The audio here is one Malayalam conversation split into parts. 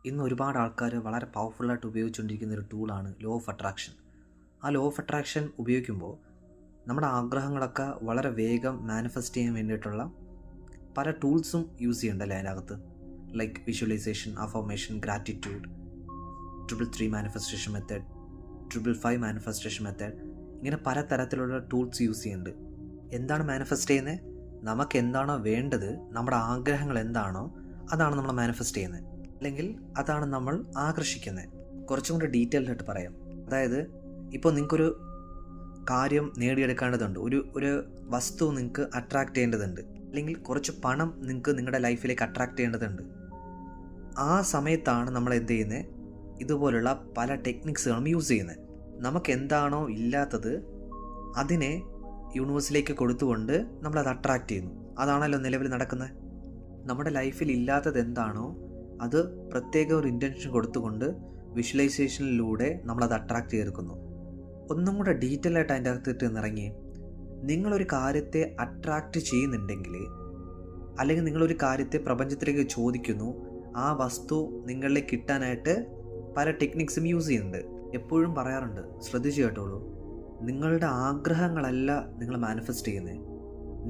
ഇന്ന് ഒരുപാട് ആൾക്കാർ വളരെ പവർഫുള്ളായിട്ട് ഉപയോഗിച്ചുകൊണ്ടിരിക്കുന്ന ഒരു ടൂളാണ് ലോ ഓഫ് അട്രാക്ഷൻ. ആ ലോ ഓഫ് അട്രാക്ഷൻ ഉപയോഗിക്കുമ്പോൾ നമ്മുടെ ആഗ്രഹങ്ങളൊക്കെ വളരെ വേഗം മാനിഫെസ്റ്റ് ചെയ്യാൻ വേണ്ടിയിട്ടുള്ള പല ടൂൾസും യൂസ് ചെയ്യുന്നുണ്ടല്ലേ അതിനകത്ത്. Like visualisation, affirmation, gratitude, 333 manifestation method, 555 manifestation method, ഇങ്ങനെ പല തരത്തിലുള്ള ടൂൾസ് യൂസ് ചെയ്യുന്നുണ്ട്. എന്താണ് മാനിഫെസ്റ്റ് ചെയ്യുന്നത്? നമുക്ക് എന്താണോ വേണ്ടത്, നമ്മുടെ ആഗ്രഹങ്ങൾ എന്താണോ അതാണ് നമ്മൾ മാനിഫെസ്റ്റ് ചെയ്യുന്നത്, അല്ലെങ്കിൽ അതാണ് നമ്മൾ ആകർഷിക്കുന്നത്. കുറച്ചും കൂടി ഡീറ്റെയിൽഡ് ആയിട്ട് പറയാം. അതായത് ഇപ്പോൾ നിങ്ങൾക്കൊരു കാര്യം നേടിയെടുക്കേണ്ടതുണ്ട്, ഒരു വസ്തു നിങ്ങൾക്ക് അട്രാക്റ്റ് ചെയ്യേണ്ടതുണ്ട്, അല്ലെങ്കിൽ കുറച്ച് പണം നിങ്ങൾക്ക് നിങ്ങളുടെ ലൈഫിലേക്ക് അട്രാക്റ്റ് ചെയ്യേണ്ടതുണ്ട്. ആ സമയത്താണ് നമ്മൾ എന്ത് ചെയ്യുന്നത്? ഇതുപോലുള്ള പല ടെക്നിക്സുകളും യൂസ് ചെയ്യുന്നത്. നമുക്ക് എന്താണോ ഇല്ലാത്തത് അതിനെ യൂണിവേഴ്സിലേക്ക് കൊടുത്തുകൊണ്ട് നമ്മളത് അട്രാക്റ്റ് ചെയ്യുന്നു. അതാണല്ലോ നിലവിൽ നടക്കുന്നത്. നമ്മുടെ ലൈഫിൽ ഇല്ലാത്തത് എന്താണോ അത് പ്രത്യേക ഒരു ഇൻറ്റൻഷൻ കൊടുത്തുകൊണ്ട് വിഷ്വലൈസേഷനിലൂടെ നമ്മളത് അട്രാക്റ്റ് ചെയ്തെടുക്കുന്നു. ഒന്നും കൂടെ ഡീറ്റെയിൽ ആയിട്ട് അതിൻ്റെ അകത്തിട്ട് ഇറങ്ങി, നിങ്ങളൊരു കാര്യത്തെ അട്രാക്റ്റ് ചെയ്യുന്നുണ്ടെങ്കിൽ, അല്ലെങ്കിൽ നിങ്ങളൊരു കാര്യത്തെ പ്രപഞ്ചത്തിലേക്ക് ചോദിക്കുന്നു, ആ വസ്തു നിങ്ങളിലേക്ക് കിട്ടാനായിട്ട് പല ടെക്നിക്സും യൂസ് ചെയ്യുന്നുണ്ട്. എപ്പോഴും പറയാറുണ്ട്, ശ്രദ്ധിച്ചു കേട്ടോളൂ, നിങ്ങളുടെ ആഗ്രഹങ്ങളല്ല നിങ്ങൾ മാനിഫെസ്റ്റ് ചെയ്യുന്നത്,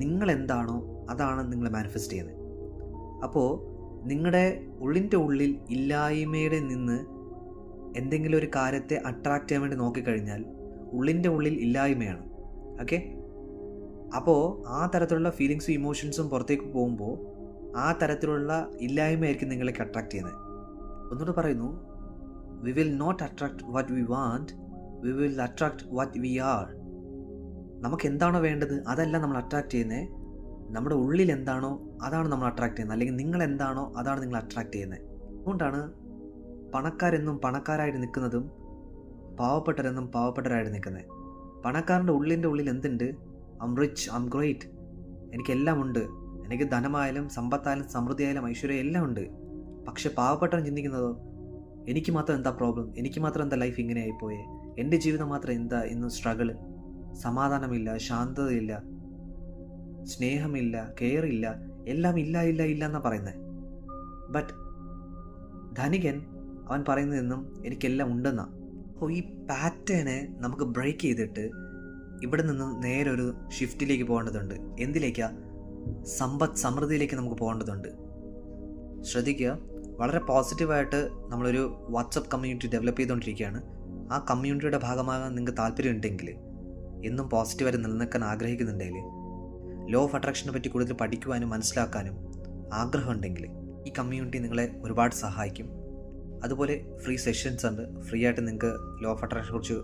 നിങ്ങളെന്താണോ അതാണ് നിങ്ങൾ മാനിഫെസ്റ്റ് ചെയ്യുന്നത്. അപ്പോൾ നിങ്ങളുടെ ഉള്ളിൻ്റെ ഉള്ളിൽ ഇല്ലായ്മയുടെ നിന്ന് എന്തെങ്കിലും ഒരു കാര്യത്തെ അട്രാക്റ്റ് ചെയ്യാൻ വേണ്ടി നോക്കിക്കഴിഞ്ഞാൽ ഉള്ളിൻ്റെ ഉള്ളിൽ ഇല്ലായ്മയാണ്. ഓക്കെ, അപ്പോൾ ആ തരത്തിലുള്ള ഫീലിങ്സും ഇമോഷൻസും പുറത്തേക്ക് പോകുമ്പോൾ ആ തരത്തിലുള്ള ഇല്ലായ്മയായിരിക്കും നിങ്ങളേക്ക് അട്രാക്റ്റ് ചെയ്യുന്നത്. ഒന്നുകൂടെ പറയുന്നു, we will not attract what we want, we will attract what we are. നമുക്ക് എന്താണോ വേണ്ടത് അതല്ല നമ്മൾ അട്രാക്റ്റ് ചെയ്യുന്നത്, നമ്മുടെ ഉള്ളിൽ എന്താണോ അതാണ് നമ്മൾ അട്രാക്റ്റ് ചെയ്യുന്നത്, അല്ലെങ്കിൽ നിങ്ങൾ എന്താണോ അതാണ് നിങ്ങൾ അട്രാക്റ്റ് ചെയ്യുന്നത്. അതുകൊണ്ടാണ് പണക്കാരെന്നും പണക്കാരായിട്ട് നിൽക്കുന്നതും പാവപ്പെട്ടവരെന്നും പാവപ്പെട്ടവരായിട്ട് നിൽക്കുന്നത്. പണക്കാരൻ്റെ ഉള്ളിൻ്റെ ഉള്ളിൽ എന്തുണ്ട്? ഐം റിച്ച്, ഐം ഗ്രേറ്റ്, എനിക്കെല്ലാം ഉണ്ട്, എനിക്ക് ധനമായാലും സമ്പത്തായാലും സമൃദ്ധിയായാലും ഐശ്വര്യം എല്ലാം ഉണ്ട്. പക്ഷെ പാവപ്പെട്ടവൻ ചിന്തിക്കുന്നതോ, എനിക്ക് മാത്രം എന്താ പ്രോബ്ലം, എനിക്ക് മാത്രം എന്താ ലൈഫ് ഇങ്ങനെ ആയിപ്പോയേ, എൻ്റെ ജീവിതം മാത്രം എന്താ ഇന്ന് സ്ട്രഗിള്, സമാധാനമില്ല, ശാന്തതയില്ല, സ്നേഹമില്ല, കെയർ ഇല്ല, എല്ലാം ഇല്ല ഇല്ല ഇല്ല എന്നാണ് പറയുന്നത്. ബട്ട് ധനികൻ അവൻ പറയുന്നതെന്നും എനിക്കെല്ലാം ഉണ്ടെന്നാണ്. അപ്പോൾ ഈ പാറ്റേനെ നമുക്ക് ബ്രേക്ക് ചെയ്തിട്ട് ഇവിടെ നിന്ന് നേരെ ഒരു ഷിഫ്റ്റിലേക്ക് പോകേണ്ടതുണ്ട്. എന്തിലേക്കാ? സമ്പത്ത് സമൃദ്ധിയിലേക്ക് നമുക്ക് പോകേണ്ടതുണ്ട്. ശ്രദ്ധിക്കുക, വളരെ പോസിറ്റീവായിട്ട് നമ്മളൊരു വാട്സപ്പ് കമ്മ്യൂണിറ്റി ഡെവലപ്പ് ചെയ്തുകൊണ്ടിരിക്കുകയാണ്. ആ കമ്മ്യൂണിറ്റിയുടെ ഭാഗമാകാൻ നിങ്ങൾക്ക് താല്പര്യമുണ്ടെങ്കിൽ, എന്നും പോസിറ്റീവായിട്ട് നിലനിൽക്കാൻ ആഗ്രഹിക്കുന്നുണ്ടെങ്കിൽ, ലോ ഓഫ് അട്രാക്ഷനെ പറ്റി കൂടുതൽ പഠിക്കുവാനും മനസ്സിലാക്കാനും ആഗ്രഹമുണ്ടെങ്കിൽ ഈ കമ്മ്യൂണിറ്റി നിങ്ങളെ ഒരുപാട് സഹായിക്കും. അതുപോലെ ഫ്രീ സെഷൻസ് ഉണ്ട്. ഫ്രീ ആയിട്ട് നിങ്ങൾക്ക് ലോ ഓഫ് അട്രാക്ഷനെ കുറിച്ച്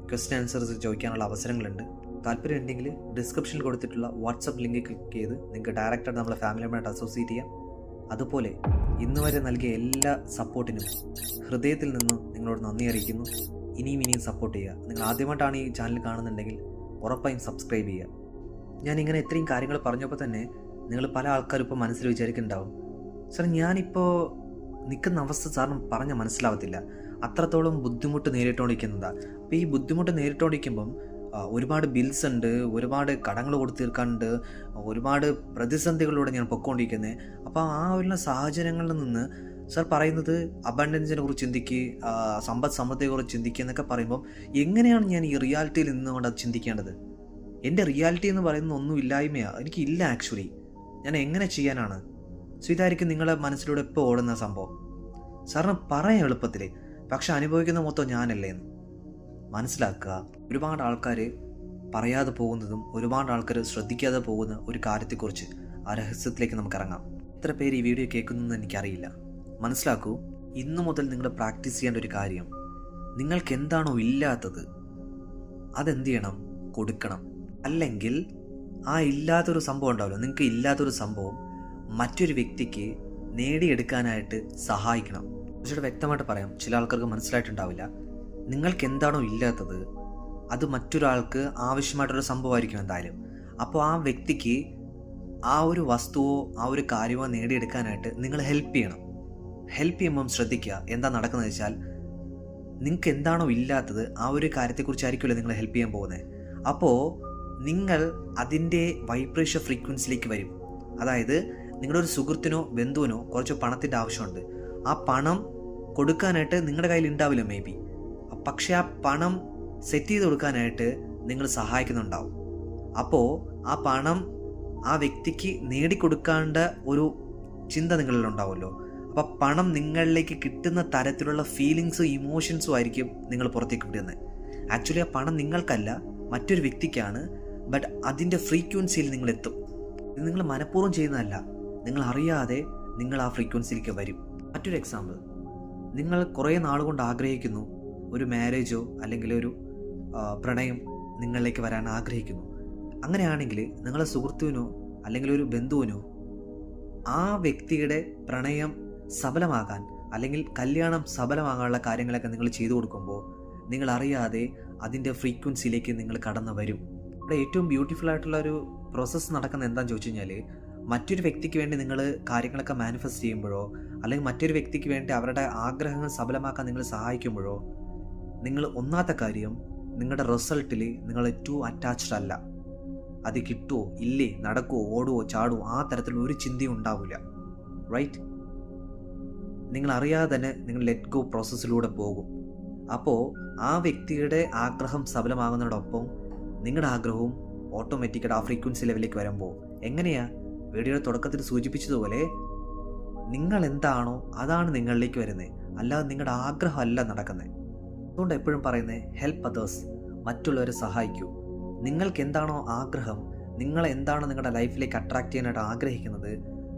ക്വസ്റ്റ്യൻ ആൻസേഴ്സ് ചോദിക്കാനുള്ള അവസരങ്ങളുണ്ട്. താല്പര്യം ഉണ്ടെങ്കിൽ ഡിസ്ക്രിപ്ഷനിൽ കൊടുത്തിട്ടുള്ള വാട്സപ്പ് ലിങ്ക് ക്ലിക്ക് ചെയ്ത് നിങ്ങൾക്ക് ഡയറക്റ്റായിട്ട് നമ്മളെ ഫാമിലിയുമായിട്ട് അസോസിയേറ്റ് ചെയ്യാം. അതുപോലെ ഇന്ന് വരെ നൽകിയ എല്ലാ സപ്പോർട്ടിനും ഹൃദയത്തിൽ നിന്ന് നിങ്ങളോട് നന്ദി അറിയിക്കുന്നു. ഇനിയും സപ്പോർട്ട് ചെയ്യുക. നിങ്ങൾ ആദ്യമായിട്ടാണ് ഈ ചാനൽ കാണുന്നുണ്ടെങ്കിൽ ഉറപ്പായും സബ്സ്ക്രൈബ് ചെയ്യുക. ഞാനിങ്ങനെ ഇത്രയും കാര്യങ്ങൾ പറഞ്ഞപ്പോൾ തന്നെ നിങ്ങൾ പല ആൾക്കാരും ഇപ്പോൾ മനസ്സിൽ വിചാരിക്കുന്നുണ്ടാവും, സാർ ഞാനിപ്പോൾ നിൽക്കുന്ന അവസ്ഥ സാറിന് പറഞ്ഞാൽ മനസ്സിലാവത്തില്ല, അത്രത്തോളം ബുദ്ധിമുട്ട് നേരിട്ടുകൊണ്ടിരിക്കുന്നതാണ്. അപ്പോൾ ഈ ബുദ്ധിമുട്ട് നേരിട്ടുകൊണ്ടിരിക്കുമ്പം ഒരുപാട് ബിൽസ് ഉണ്ട്, ഒരുപാട് കടങ്ങൾ കൊടുത്ത് തീർക്കാനുണ്ട്, ഒരുപാട് പ്രതിസന്ധികളിലൂടെ ഞാൻ പൊയ്ക്കൊണ്ടിരിക്കുന്നത്. അപ്പോൾ ആ ഒരു സാഹചര്യങ്ങളിൽ നിന്ന് സാർ പറയുന്നത് അബണ്ടൻസിനെ കുറിച്ച് ചിന്തിക്കുക, സമ്പദ് സമൃദ്ധിയെക്കുറിച്ച് ചിന്തിക്കുക എന്നൊക്കെ പറയുമ്പം എങ്ങനെയാണ് ഞാൻ ഈ റിയാലിറ്റിയിൽ നിന്നുകൊണ്ട് അത് ചിന്തിക്കേണ്ടത്? എൻ്റെ റിയാലിറ്റി എന്ന് പറയുന്നത് ഒന്നും ഇല്ലായ്മയാണ്, എനിക്കില്ല ആക്ച്വലി, ഞാൻ എങ്ങനെ ചെയ്യാനാണ്? സോ ഇതായിരിക്കും നിങ്ങളുടെ മനസ്സിലൂടെ ഇപ്പോൾ ഓടുന്ന സംഭവം. സാറിന് പറയാം എളുപ്പത്തിൽ, പക്ഷെ അനുഭവിക്കുന്ന മൊത്തം ഞാനല്ലേ എന്ന് മനസ്സിലാക്കുക. ഒരുപാട് ആൾക്കാർ പറയാതെ പോകുന്നതും ഒരുപാട് ആൾക്കാർ ശ്രദ്ധിക്കാതെ പോകുന്ന ഒരു കാര്യത്തെക്കുറിച്ച് ആ രഹസ്യത്തിലേക്ക് നമുക്ക് ഇറങ്ങാം. എത്ര പേര് ഈ വീഡിയോ കേൾക്കുന്നതെന്ന് എനിക്കറിയില്ല. മനസ്സിലാക്കൂ, ഇന്നു മുതൽ നിങ്ങൾ പ്രാക്ടീസ് ചെയ്യേണ്ട ഒരു കാര്യം, നിങ്ങൾക്ക് എന്താണോ ഇല്ലാത്തത് അതെന്ത് ചെയ്യണം? കൊടുക്കണം. അല്ലെങ്കിൽ ആ ഇല്ലാത്തൊരു സംഭവം ഉണ്ടാവില്ല, നിങ്ങൾക്ക് ഇല്ലാത്തൊരു സംഭവം മറ്റൊരു വ്യക്തിക്ക് നേടിയെടുക്കാനായിട്ട് സഹായിക്കണം. കുറച്ചുകൂടെ വ്യക്തമായിട്ട് പറയാം, ചില ആൾക്കാർക്ക് മനസ്സിലായിട്ടുണ്ടാവില്ല. നിങ്ങൾക്ക് എന്താണോ ഇല്ലാത്തത് അത് മറ്റൊരാൾക്ക് ആവശ്യമായിട്ടൊരു സംഭവമായിരിക്കും എന്തായാലും. അപ്പോൾ ആ വ്യക്തിക്ക് ആ ഒരു വസ്തുവോ ആ ഒരു കാര്യമോ നേടിയെടുക്കാനായിട്ട് നിങ്ങൾ ഹെൽപ്പ് ചെയ്യണം. ഹെൽപ്പ് ചെയ്യുമ്പം ശ്രദ്ധിക്കുക, എന്താ നടക്കുന്നത് വെച്ചാൽ, നിങ്ങൾക്ക് എന്താണോ ഇല്ലാത്തത് ആ ഒരു കാര്യത്തെക്കുറിച്ചായിരിക്കുമല്ലോ നിങ്ങൾ ഹെൽപ്പ് ചെയ്യാൻ പോകുന്നത്. അപ്പോൾ നിങ്ങൾ അതിൻ്റെ വൈബ്രേഷൻ ഫ്രീക്വൻസിയിലേക്ക് വരും. അതായത് നിങ്ങളുടെ ഒരു സുഹൃത്തിനോ ബന്ധുവിനോ കുറച്ച് പണത്തിൻ്റെ ആവശ്യമുണ്ട്. ആ പണം കൊടുക്കാനായിട്ട് നിങ്ങളുടെ കയ്യിൽ ഉണ്ടാവില്ല മേ ബി. പക്ഷേ ആ പണം സെറ്റ് ചെയ്ത് കൊടുക്കാനായിട്ട് നിങ്ങൾ സഹായിക്കുന്നുണ്ടാവും. അപ്പോൾ ആ പണം ആ വ്യക്തിക്ക് നേടിക്കൊടുക്കേണ്ട ഒരു ചിന്ത നിങ്ങളിലുണ്ടാവുമല്ലോ. അപ്പോൾ പണം നിങ്ങളിലേക്ക് കിട്ടുന്ന തരത്തിലുള്ള ഫീലിങ്സും ഇമോഷൻസും ആയിരിക്കും നിങ്ങൾ പുറത്തേക്ക് വിടുന്നത്. ആക്ച്വലി ആ പണം നിങ്ങൾക്കല്ല, മറ്റൊരു വ്യക്തിക്കാണ്. ബട്ട് അതിൻ്റെ ഫ്രീക്വൻസിയിൽ നിങ്ങൾ എത്തും. ഇത് നിങ്ങൾ മനഃപൂർവ്വം ചെയ്യുന്നതല്ല, നിങ്ങൾ അറിയാതെ നിങ്ങൾ ആ ഫ്രീക്വൻസിയിലേക്ക് വരും. മറ്റൊരു എക്സാമ്പിൾ, നിങ്ങൾ കുറേ നാളുകൊണ്ട് ആഗ്രഹിക്കുന്നു ഒരു മാരേജോ അല്ലെങ്കിൽ ഒരു പ്രണയം നിങ്ങളിലേക്ക് വരാൻ ആഗ്രഹിക്കുന്നു. അങ്ങനെയാണെങ്കിൽ നിങ്ങളുടെ സുഹൃത്തുവിനോ അല്ലെങ്കിൽ ഒരു ബന്ധുവിനോ ആ വ്യക്തിയുടെ പ്രണയം സഫലമാകാൻ അല്ലെങ്കിൽ കല്യാണം സഫലമാകാനുള്ള കാര്യങ്ങളൊക്കെ നിങ്ങൾ ചെയ്തു കൊടുക്കുമ്പോൾ നിങ്ങൾ അറിയാതെ അതിൻ്റെ ഫ്രീക്വൻസിയിലേക്ക് നിങ്ങൾ കടന്നു വരും. ഇവിടെ ഏറ്റവും ബ്യൂട്ടിഫുൾ ആയിട്ടുള്ള ഒരു പ്രോസസ്സ് നടക്കുന്നത് എന്താണെന്ന് ചോദിച്ചു കഴിഞ്ഞാൽ, മറ്റൊരു വ്യക്തിക്ക് വേണ്ടി നിങ്ങൾ കാര്യങ്ങളൊക്കെ മാനിഫെസ്റ്റ് ചെയ്യുമ്പോഴോ അല്ലെങ്കിൽ മറ്റൊരു വ്യക്തിക്ക് വേണ്ടി അവരുടെ ആഗ്രഹങ്ങൾ സഫലമാക്കാൻ നിങ്ങൾ സഹായിക്കുമ്പോഴോ നിങ്ങൾ ഒന്നാമത്തെ കാര്യം, നിങ്ങളുടെ റിസൾട്ടിൽ നിങ്ങൾ ടു അറ്റാച്ച്ഡ് അല്ല. അത് കിട്ടുമോ ഇല്ലേ, നടക്കുമോ ഓടുവോ ചാടുവോ, ആ തരത്തിലുള്ള ഒരു ചിന്തയും ഉണ്ടാവില്ല. റൈറ്റ്? നിങ്ങൾ അറിയാതെ തന്നെ നിങ്ങൾ ലെറ്റ് ഗോ പ്രോസസ്സിലൂടെ പോകും. അപ്പോൾ ആ വ്യക്തിയുടെ ആഗ്രഹം സഫലമാകുന്നതോടൊപ്പം നിങ്ങളുടെ ആഗ്രഹവും ഓട്ടോമാറ്റിക്കായിട്ട് ആ ഫ്രീക്വൻസി ലെവലിലേക്ക് വരുമ്പോൾ എങ്ങനെയാ വീഡിയോയുടെ തുടക്കത്തിൽ സൂചിപ്പിച്ചതുപോലെ നിങ്ങൾ എന്താണോ അതാണ് നിങ്ങളിലേക്ക് വരുന്നത്, അല്ലാതെ നിങ്ങളുടെ ആഗ്രഹമല്ല നടക്കുന്നത്. അതുകൊണ്ട് എപ്പോഴും പറയുന്നത് ഹെൽപ്പ് അതേഴ്സ്, മറ്റുള്ളവരെ സഹായിക്കൂ. നിങ്ങൾക്ക് എന്താണോ ആഗ്രഹം, നിങ്ങൾ എന്താണോ നിങ്ങളുടെ ലൈഫിലേക്ക് അട്രാക്റ്റ് ചെയ്യാനായിട്ട് ആഗ്രഹിക്കുന്നത്,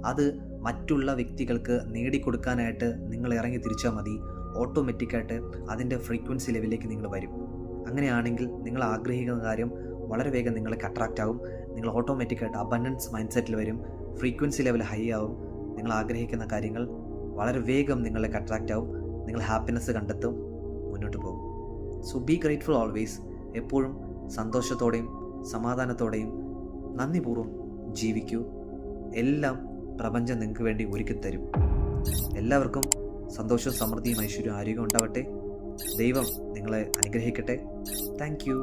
അത് മറ്റുള്ള വ്യക്തികൾക്ക് നേടിക്കൊടുക്കാനായിട്ട് നിങ്ങൾ ഇറങ്ങി തിരിച്ചാൽ മതി. ഓട്ടോമാറ്റിക്കായിട്ട് അതിൻ്റെ ഫ്രീക്വൻസി ലെവലിലേക്ക് നിങ്ങൾ വരും. അങ്ങനെയാണെങ്കിൽ നിങ്ങൾ ആഗ്രഹിക്കുന്ന കാര്യം വളരെ വേഗം നിങ്ങൾക്ക് അട്രാക്റ്റ് ആകും. നിങ്ങൾ ഓട്ടോമാറ്റിക്കായിട്ട് അബണ്ടൻസ് മൈൻഡ് സെറ്റിൽ വരും. ഫ്രീക്വൻസി ലെവൽ ഹൈ ആവും. നിങ്ങൾ ആഗ്രഹിക്കുന്ന കാര്യങ്ങൾ വളരെ വേഗം നിങ്ങളിലേക്ക് അട്രാക്റ്റ് ആവും. നിങ്ങൾ ഹാപ്പിനെസ് കണ്ടെത്തും, മുന്നോട്ട് പോകും. So B grateful always. എപ്പോഴും സന്തോഷത്തോടെയും സമാധാനത്തോടെയും നന്ദിപൂർവ്വം ജീവിക്കൂ. എല്ലാം പ്രപഞ്ചം നിങ്ങൾക്ക് വേണ്ടി ഒരുക്കി തരും. എല്ലാവർക്കും സന്തോഷവും സമൃദ്ധിയും ഐശ്വര്യവും ആരോഗ്യം ഉണ്ടാവട്ടെ. ദൈവം നിങ്ങളെ അനുഗ്രഹിക്കട്ടെ. Thank you.